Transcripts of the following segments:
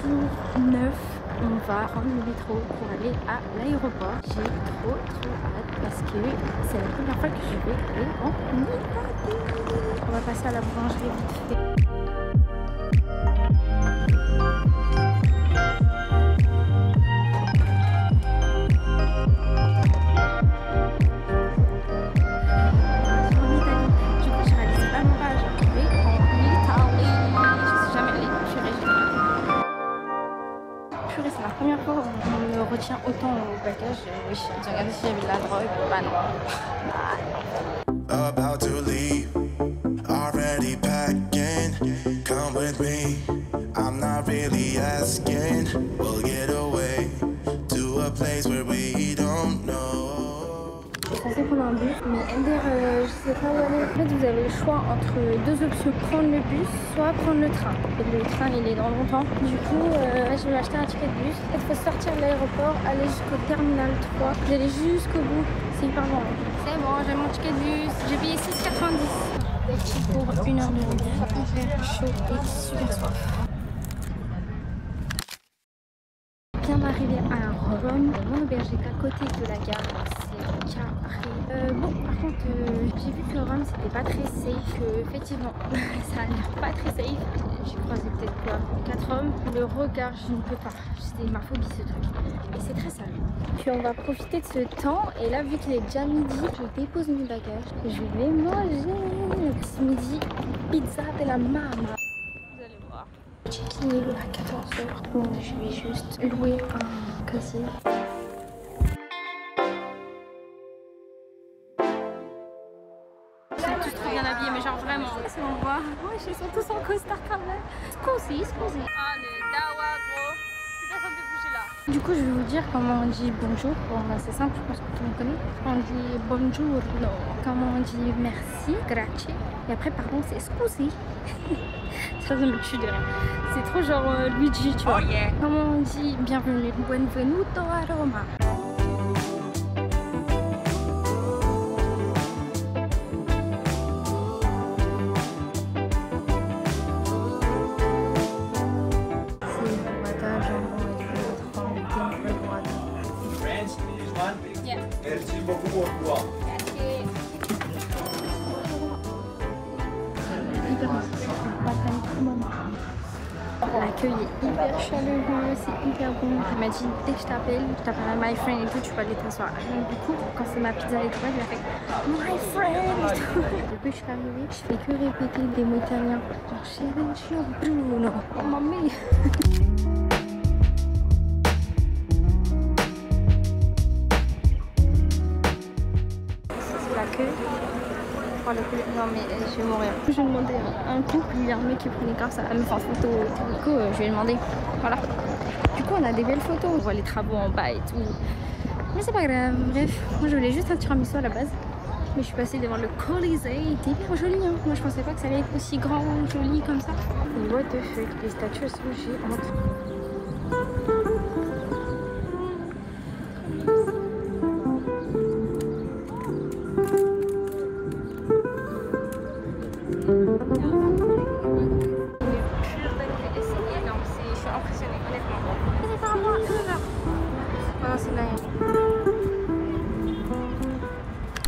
jour 9, on va prendre le métro pour aller à l'aéroport. J'ai trop hâte parce que c'est la première fois que je vais aller en Italie. On va passer à la boulangerie vite fait. C'est la première fois où on me retient autant au bagage. Oui, j'ai regardé si j'avais de la drogue. Bah non. About to leave, already packing. Come with me, I'm not really asking. We'll get away to a place where we don't know. Je suis censée prendre un bus, mais Ender, je sais pas où aller. En fait, vous avez le choix entre deux options, prendre le bus, soit prendre le train. Et le train, il est dans longtemps. Du coup, je vais m'acheter un ticket de bus. Il faut sortir de l'aéroport, aller jusqu'au terminal 3. Vous allez jusqu'au bout, c'est hyper loin. C'est bon, j'ai mon ticket de bus. J'ai payé 6,90. Petit pour 1 heure de route. Hyper chaud et super soif. Bien arrivé à Rome, mon auberge est à côté de la gare. Carré. Bon, par contre, j'ai vu que Rome c'était pas très safe. Effectivement, ça a l'air pas très safe. J'ai croisé peut-être quoi 4 hommes. Le regard, je ne peux pas. C'est ma phobie ce truc. Et c'est très sale. Puis on va profiter de ce temps. Et là, vu qu'il est déjà midi, je dépose mes bagages. Je vais manger. Ce midi, pizza de la mama. Vous allez voir. Check-in à 14h. Bon, je vais juste louer un casier. Bien habillés, mais genre vraiment. Si on voit, ouais, ils sont tous en costard quand même. Scusi. Ah, le dawa, gros. Plus personne de bouger là. Du coup, je vais vous dire comment on dit bonjour. Bon, c'est simple, je pense que tout le monde connaît. On dit bonjour, no. Comment on dit merci, grazie. Et après, par contre, c'est scusi. Ça me tue de rire. C'est trop genre Luigi, tu vois. Oh yeah. Comment on dit bienvenue, benvenuto a Roma. Merci beaucoup, au revoir. L'accueil est hyper chaleureux, c'est hyper bon. Il m'a dit dès que je t'appelle à my friend et tout, tu vas aller t'asseoir. Donc du coup, quand c'est ma pizza et tout, il a fait my friend et tout. Depuis que je suis arrivée, je fais que répéter des mots italiens. Genre Ciao Bruno, oh mamma. Non mais je vais mourir. Je vais demander un couple, il y a un mec qui prenait grave ça, elle me fait en photo. Du coup je vais demander. Voilà. Du coup on a des belles photos, on voit les travaux en bas et tout. Mais c'est pas grave, bref. Moi je voulais juste un tiramisu à la base. Mais je suis passée devant le Colisée, c'était hyper joli hein. Moi je pensais pas que ça allait être aussi grand, joli comme ça. What the fuck, les statues elles sont géantes.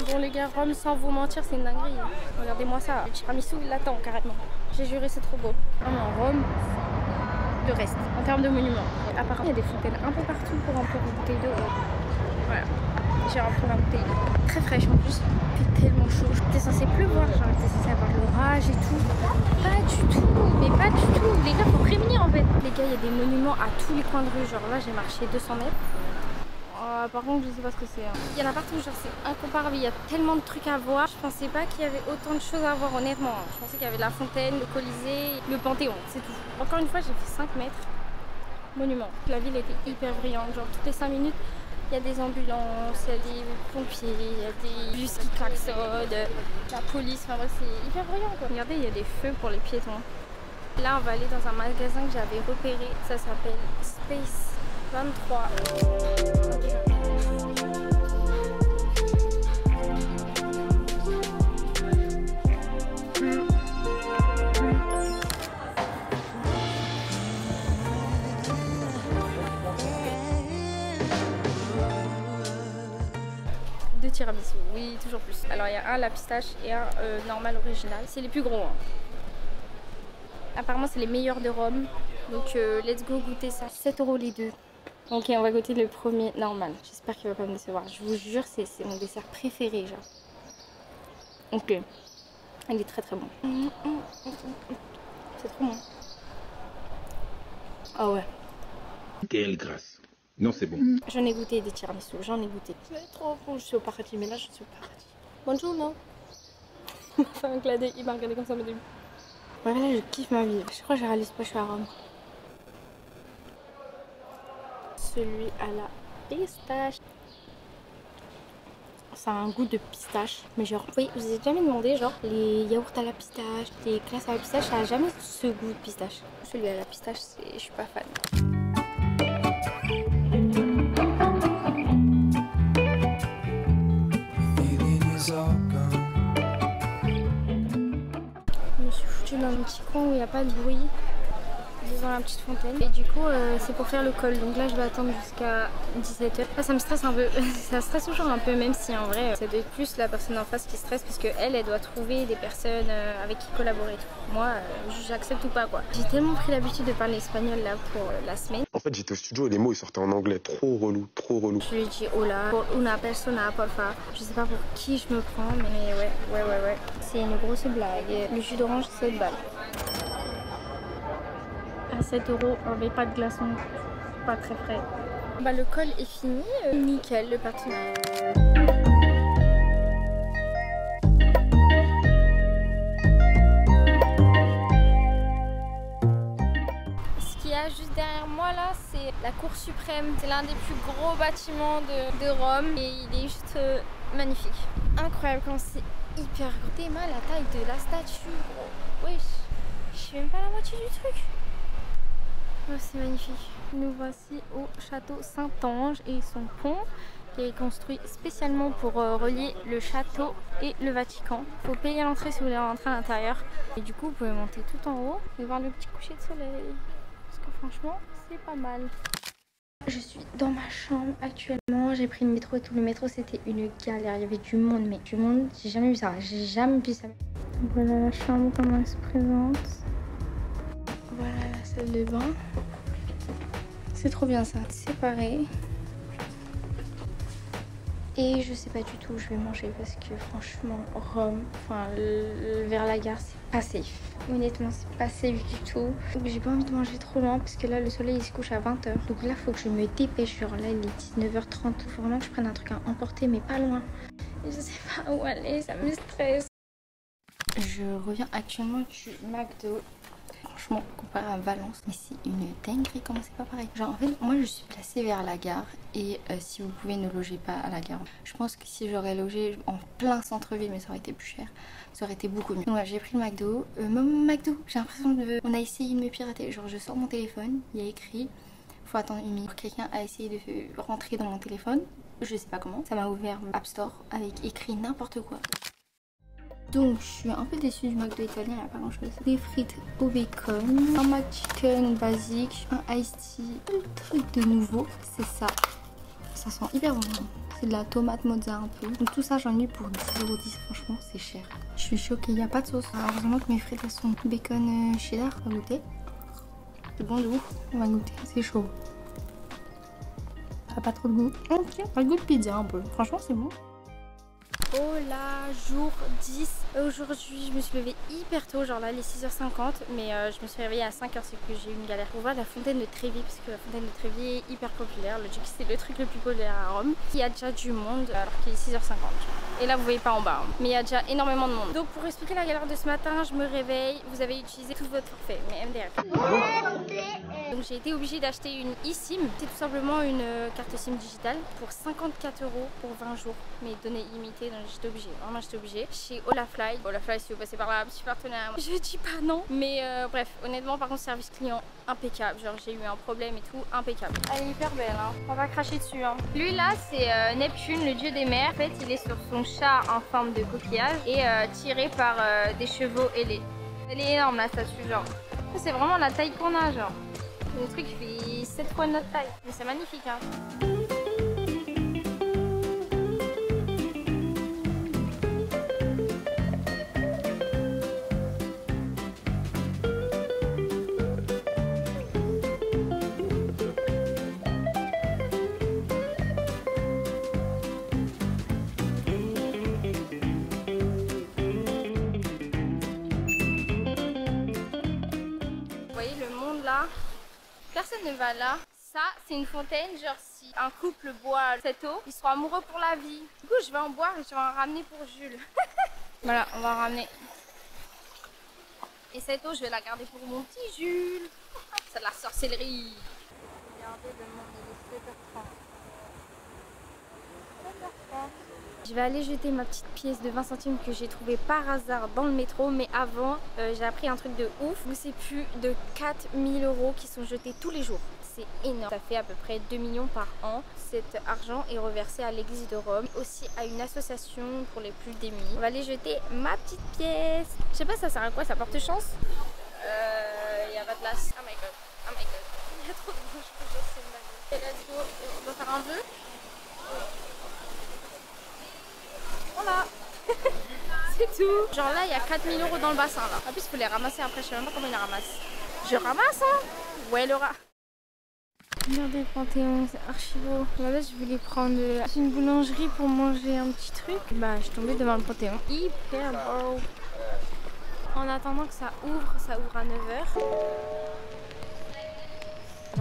Bon les gars, Rome sans vous mentir c'est une dinguerie. Regardez-moi ça, le tiramisu il l'attend carrément. J'ai juré c'est trop beau. Vraiment Rome, le reste en termes de monuments. Apparemment il y a des fontaines un peu partout pour remplir une bouteille d'eau. Voilà, j'ai rempli ma bouteille d'eau. Très fraîche en plus, il fait tellement chaud. J'étais censée pleuvoir, genre j'étais censée avoir l'orage et tout. Pas du tout, mais pas du tout. Les gars faut prévenir en fait. Les gars il y a des monuments à tous les coins de rue. Genre là j'ai marché 200 mètres. Par contre je sais pas ce que c'est. Il y en a partout, genre c'est incomparable, il y a tellement de trucs à voir. Je pensais pas qu'il y avait autant de choses à voir honnêtement. Je pensais qu'il y avait la fontaine, le Colisée, le Panthéon, c'est tout. Encore une fois j'ai fait 5 mètres. Monument. La ville était hyper brillante, genre toutes les 5 minutes il y a des ambulances, il y a des pompiers, il y a des bus qui klaxonnent, la police, enfin bref c'est hyper brillant quoi. Regardez il y a des feux pour les piétons. Là on va aller dans un magasin que j'avais repéré, ça s'appelle Space 23. tiramisu, oui, toujours plus. Alors il y a un la pistache et un normal original. C'est les plus gros. Hein. Apparemment c'est les meilleurs de Rome. Donc let's go goûter ça. 7 € les deux. Ok, on va goûter le premier normal. J'espère qu'il va pas me décevoir. Je vous jure, c'est mon dessert préféré, genre. Ok. Il est très très bon. C'est trop bon. Ah ouais. Quelle grâce. Non, c'est bon. J'en ai goûté des tiramisu, j'en ai goûté. C'est trop bon, je suis au paradis, mais là je suis au paradis. Bonjour, non. Il m'a fait un cladé, il m'a regardé comme ça au début. Ouais, là je kiffe ma vie. Je crois que j'ai réalisé pas, je suis à Rome. Celui à la pistache. Ça a un goût de pistache, mais genre, oui, vous avez jamais demandé, genre, les yaourts à la pistache, les glaces à la pistache, ça a jamais ce goût de pistache. Celui à la pistache, je suis pas fan. Je me suis foutue dans un petit coin où il n'y a pas de bruit, devant la petite fontaine. Et du coup, c'est pour faire le col. Donc là, je vais attendre jusqu'à 17 h. Là, ça me stresse un peu. Ça stresse toujours un peu, même si en vrai, ça doit être plus la personne en face qui stresse parce qu'elle, elle doit trouver des personnes avec qui collaborer. Moi, j'accepte ou pas quoi. J'ai tellement pris l'habitude de parler espagnol là pour la semaine. En fait, j'étais au studio et les mots ils sortaient en anglais. Trop relou, trop relou. Je lui ai dit hola, pour una persona, porfa. Je sais pas pour qui je me prends, mais ouais. C'est une grosse blague. Le jus d'orange, 7 balles. À 7 € avec pas de glaçons, pas très frais. Bah, le col est fini, nickel le patinage. Ce qu'il y a juste derrière moi là, c'est la Cour suprême. C'est l'un des plus gros bâtiments de Rome et il est juste magnifique. Incroyable quand c'est hyper gros. T'es mal la taille de la statue, gros. Wesh, je suis même pas la moitié du truc. Oh, c'est magnifique. Nous voici au château Saint-Ange et son pont qui est construit spécialement pour relier le château et le Vatican. Il faut payer l'entrée si vous voulez rentrer à l'intérieur. Et du coup, vous pouvez monter tout en haut et voir le petit coucher de soleil. Parce que franchement, c'est pas mal. Je suis dans ma chambre actuellement. J'ai pris le métro et tout. Le métro, c'était une galère. Il y avait du monde, mais du monde, j'ai jamais vu ça. J'ai jamais vu ça. Donc voilà la chambre, comment elle se présente. Voilà la salle de bain. C'est trop bien ça, séparé. Et je sais pas du tout où je vais manger parce que franchement Rome, enfin vers la gare, c'est pas safe. Honnêtement c'est pas safe du tout. Donc j'ai pas envie de manger trop loin parce que là le soleil il se couche à 20 h. Donc là faut que je me dépêche, genre là il est 19 h 30. Faut vraiment que je prenne un truc à emporter mais pas loin. Et je sais pas où aller, ça me stresse. Je reviens actuellement du McDo. Franchement, comparé à Valence, mais c'est une dinguerie, comment c'est pas pareil. Genre en fait, moi je suis placée vers la gare et si vous pouvez ne logez pas à la gare. Je pense que si j'aurais logé en plein centre-ville, mais ça aurait été plus cher, ça aurait été beaucoup mieux. Donc ouais, j'ai pris le McDo. Mon McDo, j'ai l'impression de... On a essayé de me pirater. Genre je sors mon téléphone, il y a écrit, faut attendre une minute. Quelqu'un a essayé de rentrer dans mon téléphone, je sais pas comment. Ça m'a ouvert App Store avec écrit n'importe quoi. Donc je suis un peu déçue du McDo italien, il n'y a pas grand chose. Des frites au bacon, un McChicken basique, un iced tea, le truc de nouveau, c'est ça. Ça sent hyper bon. C'est de la tomate mozza un peu. Donc tout ça j'en ai pour 10,10 €, franchement c'est cher. Je suis choquée, il n'y a pas de sauce. Alors, heureusement que mes frites elles sont bacon cheddar, on va goûter. C'est bon de ouf, on va goûter, c'est chaud. Ça n'a pas trop de goût. Ok, pas de goût de pizza un peu, franchement c'est bon. Oh là, jour 10. Aujourd'hui, je me suis levée hyper tôt, genre là, les 6 h 50. Mais je me suis réveillée à 5 h, c'est que j'ai eu une galère. On va à la fontaine de Trévi, parce que la fontaine de Trévi est hyper populaire. Le c'est le truc le plus populaire à Rome. Il y a déjà du monde, alors qu'il est 6 h 50. Et là, vous voyez pas en bas, hein. Mais il y a déjà énormément de monde. Donc, pour expliquer la galère de ce matin, je me réveille. Vous avez utilisé tout votre forfait, mais MDR. Donc, j'ai été obligée d'acheter une eSIM. C'est tout simplement une carte SIM digitale pour 54 € pour 20 jours, mais données illimitées. Donc, j'étais obligée, vraiment j'étais obligée. Chez Olafly, si vous passez par là, petit partenaire, je dis pas non. Mais bref, honnêtement, par contre, service client impeccable. Genre, j'ai eu un problème et tout, impeccable. Elle est hyper belle, hein. On va cracher dessus, hein. Lui là, c'est Neptune, le dieu des mers. En fait, il est sur son chat en forme de coquillage et tiré par des chevaux ailés. Elle est énorme la statue, genre. C'est vraiment la taille qu'on a, genre. Le truc fait 7 fois notre taille. Mais c'est magnifique, hein. personne ne va là. Ça, c'est une fontaine, genre si un couple boit cette eau, ils seront amoureux pour la vie. Du coup, je vais en boire et je vais en ramener pour Jules. Voilà, on va en ramener. Et cette eau, je vais la garder pour mon petit Jules. C'est de la sorcellerie. Regardez le monde, il est 7h30. 7h30. Je vais aller jeter ma petite pièce de 20 centimes que j'ai trouvée par hasard dans le métro. Mais avant, j'ai appris un truc de ouf. C'est plus de 4000 € qui sont jetés tous les jours. C'est énorme. Ça fait à peu près 2 millions par an. Cet argent est reversé à l'église de Rome, aussi à une association pour les plus démunis. On va aller jeter ma petite pièce. Je sais pas ça sert à quoi, ça porte chance. Il y a pas de place. Oh my god, oh my god. Il y a trop de bouche, c'est une dingue. Ok, let's go. On va faire un jeu. Voilà. C'est tout. Genre là, il y a 4000 € dans le bassin là. En plus, il faut les ramasser après, je sais même pas comment ils les ramassent. Je ramasse, hein. Ouais, Laura. Regardez le Panthéon, c'est archi beau. Là, je voulais prendre une boulangerie pour manger un petit truc. Bah, je suis tombée devant le Panthéon. Hyper beau. En attendant que ça ouvre à 9h.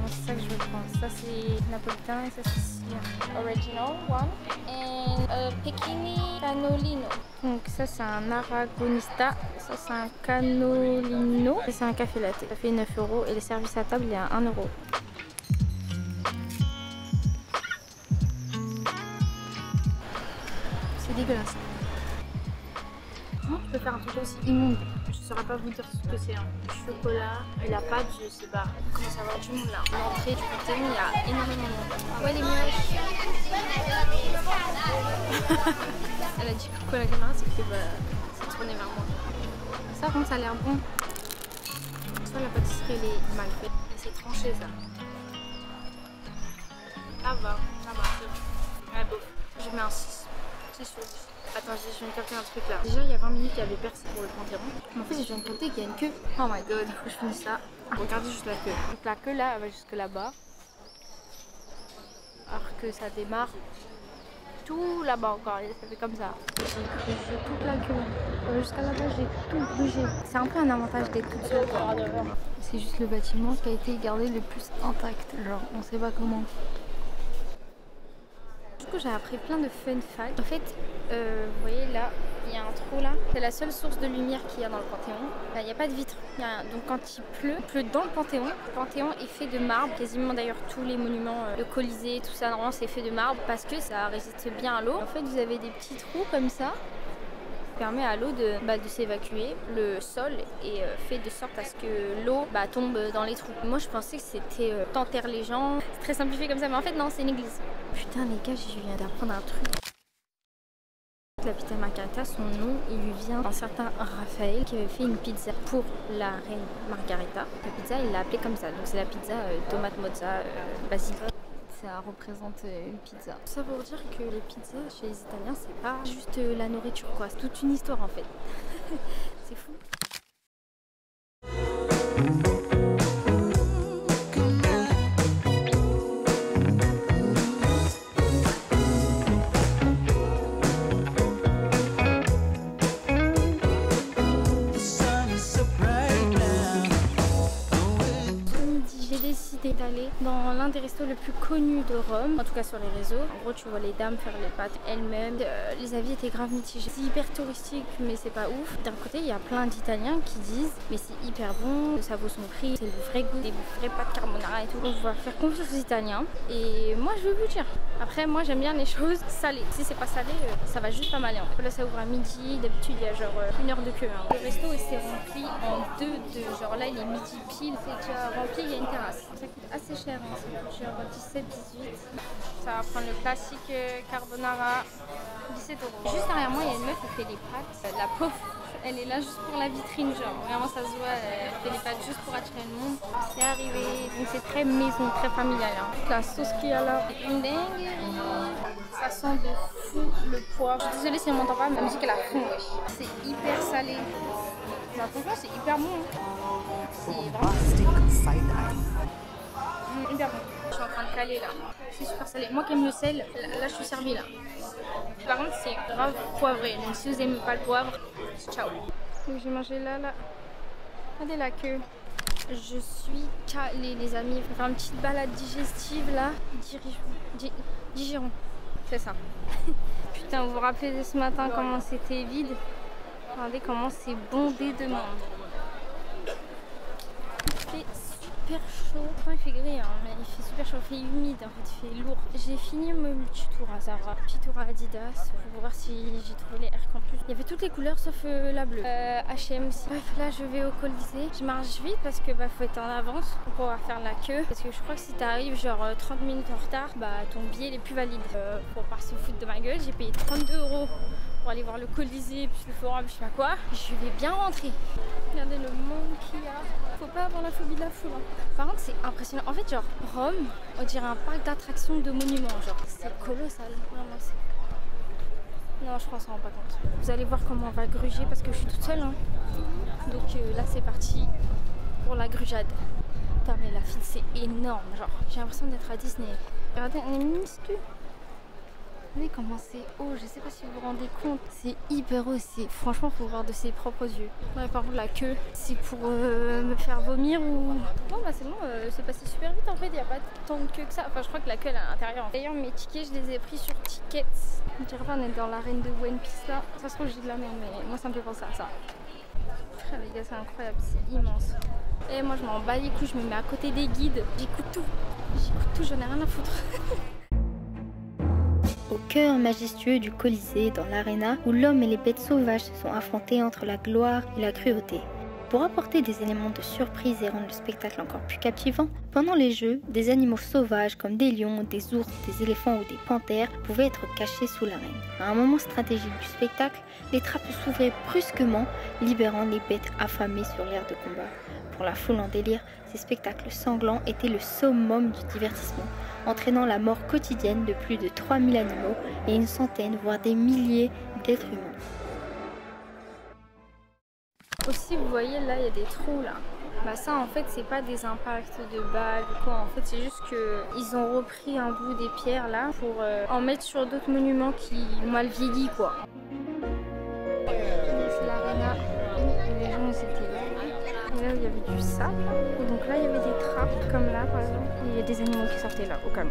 C'est ça que je veux prendre. Ça, c'est napolitain et ça, c'est original one. Et pechini cannolino. Donc, ça, c'est un aragonista. Ça, c'est un cannolino. Et c'est un café latte. Ça fait 9 € et le service à table est à 1 €. C'est dégueulasse. Je peux faire un truc aussi immonde. Je ne saurais pas vous dire ce que c'est. Chocolat et la pâte, je sais pas. Comment ça va du monde là. L'entrée du Panthéon, il y a énormément de monde. Ouais, les mioches. Elle a dit coucou à la caméra, c'est que c'est tourné vers moi. Ça, bon, ça a l'air bon. Soit la pâtisserie, elle est mal faite. Mais c'est tranché ça. Ça va, c'est bon. Ouais, bof. Je mets un 6. 6 sur 10. Attends, je viens de capter un truc là. Déjà, il y a 20 minutes, il y avait personne pour le Panthéon. Mais en fait, je viens de capter qu'il y a une queue. Oh my god, faut que je finisse ça. Regardez juste la queue. Donc la queue là, elle va jusque là-bas. Alors que ça démarre tout là-bas encore. Ça fait comme ça. J'ai toute la queue. Jusqu'à là-bas, j'ai tout bougé. C'est un peu un avantage d'être toute seule. C'est juste le bâtiment qui a été gardé le plus intact. Genre, on sait pas comment. Du coup, j'ai appris plein de fun facts. En fait, vous voyez là, il y a un trou là. C'est la seule source de lumière qu'il y a dans le Panthéon. Il n'y a pas de vitre. Donc quand il pleut dans le Panthéon. Le Panthéon est fait de marbre. Quasiment d'ailleurs tous les monuments, le Colisée, tout ça, normalement c'est fait de marbre parce que ça résiste bien à l'eau. En fait, vous avez des petits trous comme ça. Permet à l'eau de s'évacuer. Le sol est fait de sorte à ce que l'eau tombe dans les trous. Moi je pensais que c'était t'enterre les gens. C'est très simplifié comme ça, mais en fait non, c'est une église. Putain les gars, je viens d'apprendre un truc. La pizza Margherita, son nom, il lui vient d'un certain Raphaël qui avait fait une pizza pour la reine Margherita. La pizza, il l'a appelée comme ça. Donc c'est la pizza tomate mozza basilic. Ça représente une pizza. Ça pour dire que les pizzas chez les Italiens, c'est pas juste la nourriture quoi, c'est toute une histoire en fait. C'est fou. D'aller dans l'un des restos le plus connus de Rome, en tout cas sur les réseaux. En gros, tu vois les dames faire les pâtes elles-mêmes. Les avis étaient grave mitigés. C'est hyper touristique, mais c'est pas ouf. D'un côté, il y a plein d'Italiens qui disent mais c'est hyper bon, ça vaut son prix, c'est le vrai goût, des vraies pâtes carbonara et tout. On va faire confiance aux Italiens. Et moi, je vais vous dire. Après, moi, j'aime bien les choses salées. Si c'est pas salé, ça va juste pas mal. En fait. Là, ça ouvre à midi. D'habitude, il y a genre 1 heure de queue. Hein. Le resto, il s'est rempli en 2. Genre là, il est midi pile. C'est déjà rempli. Il y a une terrasse. Ça coûte assez cher, hein. Ça coûte genre 17-18. Ça va prendre le classique carbonara, 17 €. Juste derrière moi, il y a une meuf qui fait les pâtes. La pauvre, elle est là juste pour la vitrine, genre vraiment ça se voit, elle fait les pâtes juste pour attirer le monde. C'est arrivé, donc c'est très maison, très familial. Hein. La sauce qu'il y a là, c'est une dingue. Ça sent de fou le poivre. Je suis désolée si on m'entend pas, mais la musique elle a fond. C'est hyper salé. Mais franchement, c'est hyper bon. Hein. C'est vraiment hyper bon. Je suis en train de caler là. C'est super salé. Moi qui aime le sel, là je suis servie là. Par contre, c'est grave poivré. Donc si vous n'aimez pas le poivre, ciao. Donc j'ai mangé là. Regardez la queue. Je suis calée les amis, il faut faire une petite balade digestive là. Digeron, c'est ça. Putain, vous vous rappelez de ce matin comment c'était vide? Regardez comment c'est bondé de monde. Il fait super chaud. Enfin, il fait gris, hein, mais il fait super chaud. Il fait humide, en fait, il fait lourd. J'ai fini mon petit tour à Zara, petit tour à Adidas pour voir si j'ai trouvé les Air Campus. Il y avait toutes les couleurs sauf la bleue. H&M aussi. Bref, là je vais au Colisée. Je marche vite parce que faut être en avance pour pouvoir faire la queue. Parce que je crois que si t'arrives genre 30 minutes en retard, ton billet il est plus valide. Pour pas se foutre de ma gueule, j'ai payé 32 € pour aller voir le Colisée, puis le forum, je sais pas quoi. Je vais bien rentrer. Regardez le monde qu'il y a. Faut pas avoir la phobie de la foule. Hein. Par contre, c'est impressionnant. En fait, genre, Rome, on dirait un parc d'attractions de monuments. Genre, c'est colossal. Vraiment, c'est... Non, je pense qu'on s'en rend pas compte. Vous allez voir comment on va gruger parce que je suis toute seule. Hein. Donc là, c'est parti pour la grugeade. Putain, mais la file, c'est énorme. Genre, j'ai l'impression d'être à Disney. Regardez, on est minuscule. Vous voyez comment c'est haut, je sais pas si vous vous rendez compte, c'est hyper haut, franchement faut voir de ses propres yeux. Ouais, par contre la queue, c'est pour me faire vomir ou... Bon bah c'est bon, c'est passé super vite en fait, il n'y a pas tant de queue que ça, enfin je crois que la queue elle est à l'intérieur. D'ailleurs mes tickets je les ai pris sur Tickets, je dirais pas on est dans l'arène de One Piece là, ça se trouve j'ai de la merde mais moi ça me fait penser à ça. Frère les gars c'est incroyable, c'est immense. Et moi je m'en bats les couilles, je me mets à côté des guides, j'écoute tout, j'en ai rien à foutre. Au cœur majestueux du Colisée, dans l'aréna, où l'homme et les bêtes sauvages se sont affrontés entre la gloire et la cruauté. Pour apporter des éléments de surprise et rendre le spectacle encore plus captivant, pendant les jeux, des animaux sauvages comme des lions, des ours, des éléphants ou des panthères pouvaient être cachés sous l'arène. À un moment stratégique du spectacle, les trappes s'ouvraient brusquement, libérant les bêtes affamées sur l'aire de combat. Pour la foule en délire, ces spectacles sanglants étaient le summum du divertissement, entraînant la mort quotidienne de plus de 3000 animaux et une centaine, voire des milliers d'êtres humains. Aussi, vous voyez là, il y a des trous là. Bah ça en fait c'est pas des impacts de balles ou quoi, en fait c'est juste que ils ont repris un bout des pierres là pour en mettre sur d'autres monuments qui ont mal vieilli quoi. C'est l'aréna et les gens c'était là. Et là il y avait du sable et donc là il y avait des trappes comme là par exemple et il y a des animaux qui sortaient là au calme.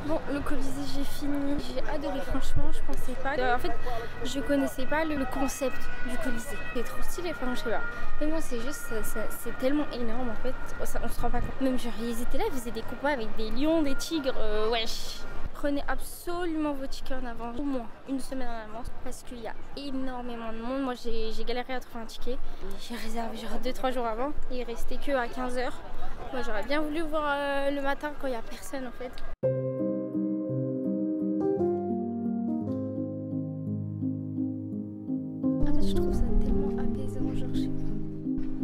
Bon, le Colisée, j'ai fini. J'ai adoré, franchement, je pensais pas. En fait, je connaissais pas le concept du Colisée. C'est trop stylé, enfin, je sais pas. Mais moi, c'est juste, c'est tellement énorme en fait. On se rend pas compte. Même genre, ils étaient là, ils faisaient des combats avec des lions, des tigres. Wesh. Prenez absolument vos tickets en avance, au moins une semaine en avance, parce qu'il y a énormément de monde. Moi, j'ai galéré à trouver un ticket. J'ai réservé genre 2-3 jours avant. Il restait que à 15 h. Moi, j'aurais bien voulu voir le matin quand il y a personne en fait. Je trouve ça tellement apaisant, genre je sais pas,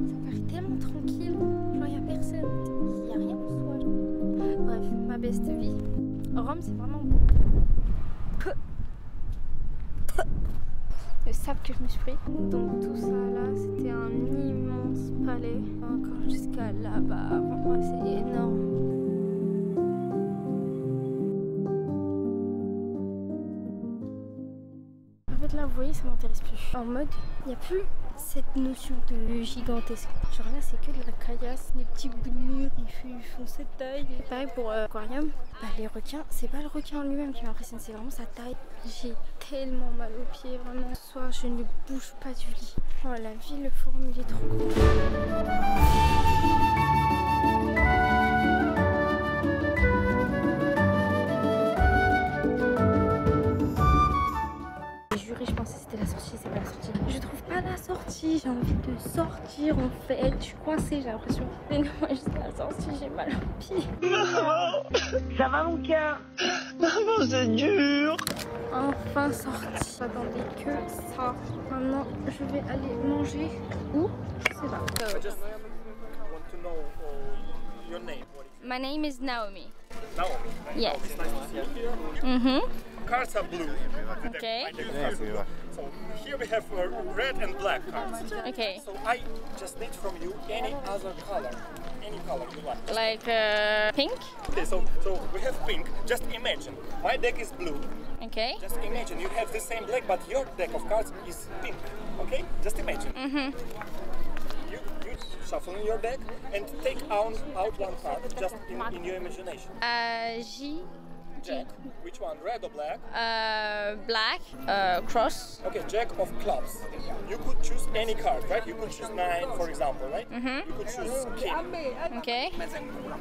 ça paraît tellement tranquille, genre y a personne, y a rien en soi. Genre. Bref, ma best vie. Rome c'est vraiment beau. Le sable que je me suis pris. Donc tout ça là, c'était un immense palais, encore jusqu'à là-bas. Bon, ouais, c'est énorme. En fait là vous voyez ça m'intéresse plus. En mode il n'y a plus cette notion de gigantesque. Genre là c'est que de la caillasse, des petits bouts de mur, ils font cette taille. Et pareil pour l'aquarium, les requins, c'est pas le requin en lui-même qui m'impressionne, c'est vraiment sa taille. J'ai tellement mal aux pieds, vraiment. Ce soir je ne bouge pas du lit. Oh la ville, le forum il est trop cool. Je pensais que c'était la sortie, c'est pas la sortie. Je trouve pas la sortie, j'ai envie de sortir en fait. Je suis coincée, j'ai l'impression. Mais non, jusqu'à la sortie, j'ai mal aux pieds. Maman, ça va mon cœur? Maman, c'est dur. Enfin sortie. J'attendais que ça. Maintenant, je vais aller manger. Où? C'est là. My name is Naomi. Naomi. Yes. Nice to see you. Mhm. Cars are blue. Okay. So here we have red and black cards. Okay. So I just need from you any other color, any color you like. Like pink? Okay, so we have pink. Just imagine, my deck is blue. Okay. Just imagine you have the same deck, but your deck of cards is pink. Okay? Just imagine. You shuffle in your deck and take out one card, just in your imagination. J. Jack. Which one? Red or black? Black. Cross. Okay, Jack of clubs. You could choose any card, right? You could choose 9, for example, right? You could choose king. Okay.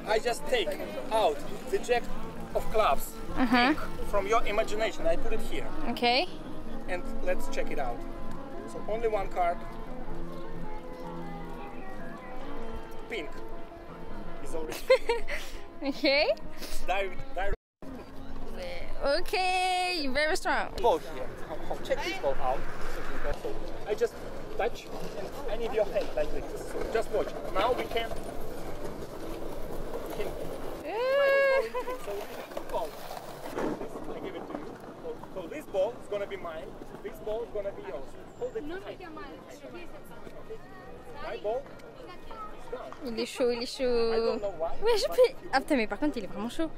I just take out the Jack of clubs pink from your imagination. I put it here. Okay. And let's check it out. So only one card. Pink is already Okay. direct. Okay, very strong. Ball here. Check this ball out. So I just touch and I need your hand like this. So just watch. Now we can. So ball. I give it to you. So this ball is gonna be mine. This ball is gonna be yours. Hold it tight. My ball. Il est chaud, il est I chaud. don't know why. Ouais, je peux. Ah putain, mais par contre, il est vraiment chaud.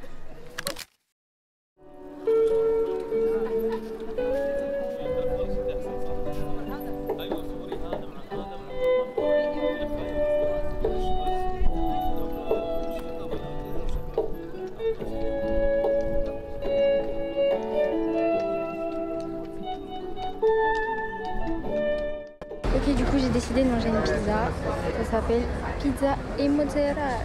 Ok, du coup j'ai décidé de manger une pizza. Ça s'appelle pizza et mozzarella.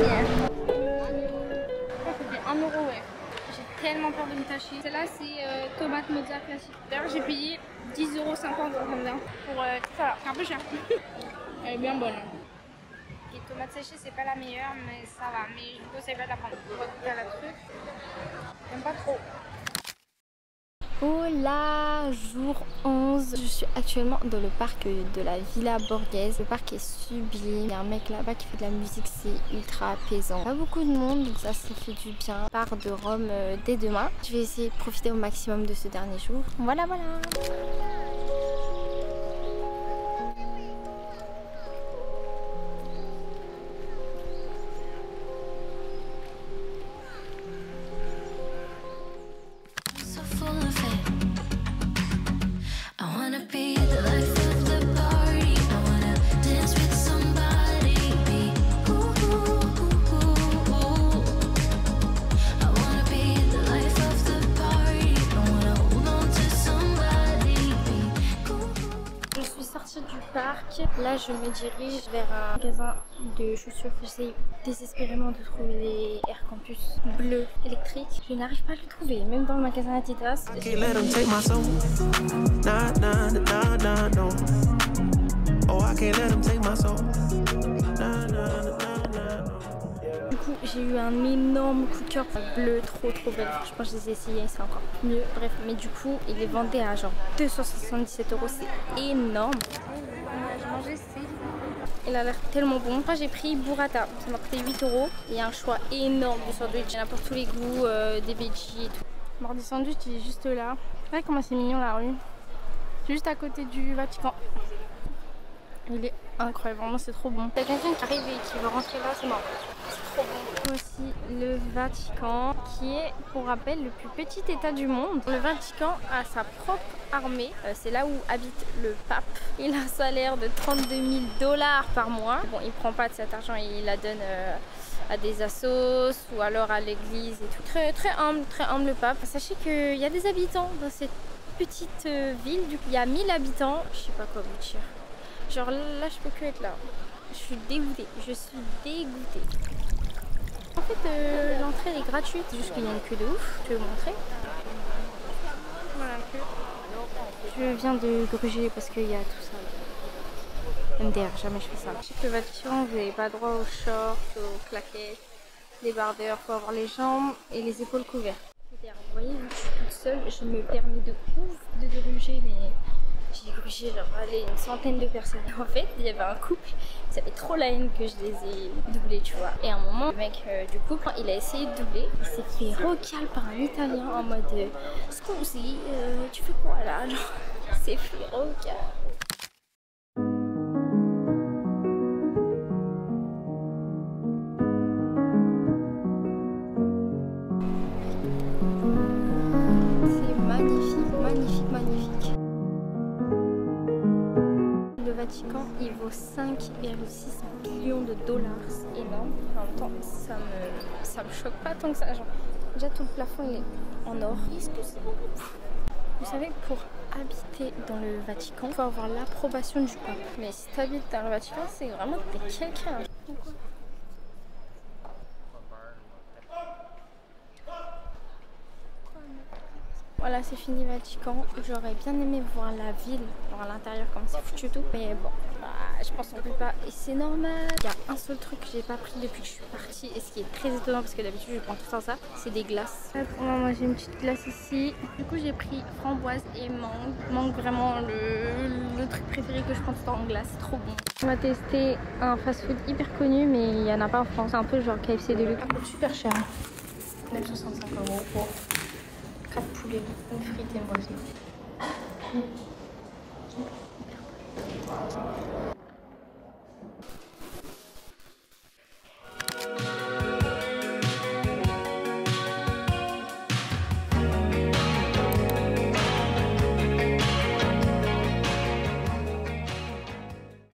Bien. Ça fait 1 euro, ouais. J'ai tellement peur de me tâcher. Celle-là c'est tomate mozzarella classique. D'ailleurs j'ai payé 10,50 € comme ça pour tout ça. C'est un peu cher. Elle est bien bonne. Les tomates séchées, c'est pas la meilleure, mais ça va. Mais je vous conseille pas de la prendre. On va goûter à la truc. J'aime pas trop. Hola, jour 11. Je suis actuellement dans le parc de la Villa Borghese. Le parc est sublime. Il y a un mec là-bas qui fait de la musique, c'est ultra apaisant. Pas beaucoup de monde, donc ça fait du bien. Je pars de Rome dès demain. Je vais essayer de profiter au maximum de ce dernier jour. Voilà, voilà. Là, je me dirige vers un magasin de chaussures. J'essaie désespérément de trouver des Air Campus bleus électriques. Je n'arrive pas à le trouver, même dans le magasin Adidas. Du coup, j'ai eu un énorme coup de cœur bleu, trop belle. Franchement, je les ai essayés, c'est encore mieux. Bref, mais du coup, il est vendu à genre 277 €. C'est énorme. J'ai mangé il a l'air tellement bon. Moi j'ai pris burrata, ça m'a coûté 8 €. Il y a un choix énorme de sandwich, il y en a pour tous les goûts, des veggies et tout. Mort du sandwich, il est juste là. Regardez comment c'est mignon la rue. C'est juste à côté du Vatican. Il est incroyable, vraiment c'est trop bon. Il y a quelqu'un qui arrive et qui veut rentrer là, c'est mort. C'est trop bon. Aussi le Vatican qui est pour rappel le plus petit état du monde. Le Vatican a sa propre armée. C'est là où habite le pape. Il a un salaire de 32 000 $ par mois. Bon, il prend pas de cet argent et il la donne à des assos ou alors à l'église et tout. Très humble le pape. Sachez qu'il y a des habitants dans cette petite ville. Du coup, il y a 1000 habitants. Je sais pas quoi vous dire. Genre là, je peux que être là. Je suis dégoûtée. En fait, l'entrée est gratuite. Juste qu'il y a une queue de ouf. Je vais vous montrer. Voilà la queue. Je viens de gruger parce qu'il y a tout ça. MDR, jamais je fais ça. Je sais que le Vatican, vous n'avez pas droit aux shorts, aux claquettes, débardeurs. Il faut avoir les jambes et les épaules couvertes. Vous voyez, vu que je suis toute seule, je me permets de ouf de gruger, mais J'ai cru que j'ai genre allé une centaine de personnes. En fait, il y avait un couple, ça fait trop la haine que je les ai doublés, tu vois. Et à un moment, le mec du couple, il a essayé de doubler. Il s'est fait recal par un Italien en mode scusi, tu fais quoi là? Genre, il s'est fait recal. Le Vatican, il vaut 5,6 billions de dollars. C'est énorme. En même temps, ça me choque pas tant que ça. Genre, déjà, tout le plafond, il est en or. Est-ce que c'est bon? Vous savez, pour habiter dans le Vatican, il faut avoir l'approbation du pape. Mais si tu habites dans le Vatican, c'est vraiment que t'es quelqu'un. Voilà, c'est fini Vatican. J'aurais bien aimé voir la ville, voir l'intérieur comme c'est foutu tout. Mais bon, je pense qu'on peut pas. Et c'est normal. Il y a un seul truc que j'ai pas pris depuis que je suis partie. Et ce qui est très étonnant parce que d'habitude je prends tout le temps ça, c'est des glaces. On va manger une petite glace ici. Du coup j'ai pris framboise et mangue. Mangue vraiment le truc préféré que je prends tout le temps en glace. C'est trop bon. On va tester un fast food hyper connu mais il y en a pas en France. C'est un peu genre KFC de luxe. Ça coûte super cher. 9,65 € pour 4 poulets, une frite et une boisson.